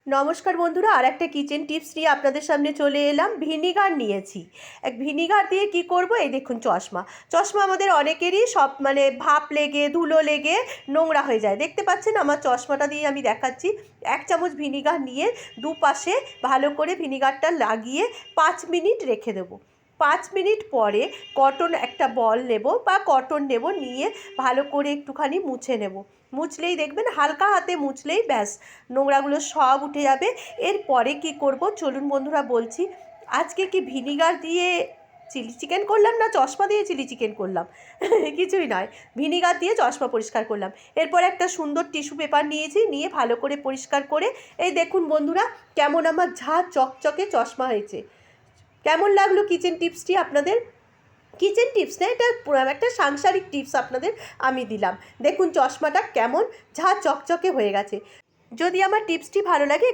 নমস্কার বন্ধুরা, আর একটা কিচেন টিপস নিয়ে আপনাদের সামনে চলে এলাম। ভিনিগার নিয়েছি। ভিনিগার দিয়ে কি করব, এই দেখুন চশমা চশমা আমাদের অনেকেরই সব ভাপ লেগে ধুলো লেগে নোংরা হয়ে যায়। দেখতে পাচ্ছেন আমার চশমাটা দিয়ে আমি দেখাচ্ছি। 1 চামচ ভিনিগার নিয়ে দুপাশে ভালো করে ভিনিগারটা লাগিয়ে 5 মিনিট রেখে দেবো। 5 মিনিট পরে কটন একটা বল নেব বা কটন নেব, নিয়ে ভালো করে একটুখানি মুছে নেব। মুছলেই দেখবেন, হালকা হাতে মুছলেই ব্যাস নোংরাগুলো সব উঠে যাবে। এরপরে কি করব চলুন বন্ধুরা বলছি। আজকে কি ভিনিগার দিয়ে চিলি চিকেন করলাম না চশমা দিয়ে চিলি চিকেন করলাম কিছুই নয়, ভিনিগার দিয়ে চশমা পরিষ্কার করলাম। এরপর একটা সুন্দর টিস্যু পেপার নিয়েছি, নিয়ে ভালো করে পরিষ্কার করে এই দেখুন বন্ধুরা কেমন আমার ঝাঁ চকচকে চশমা হয়েছে। কেমন লাগলো কিচেন টিপসটি আপনাদের? কিচেন টিপস না, এটা একটা সাংসারিক টিপস আপনাদের আমি দিলাম। দেখুন চশমাটা কেমন ঝাঁ চকচকে হয়ে গেছে। যদি আমার টিপসটি ভালো লাগে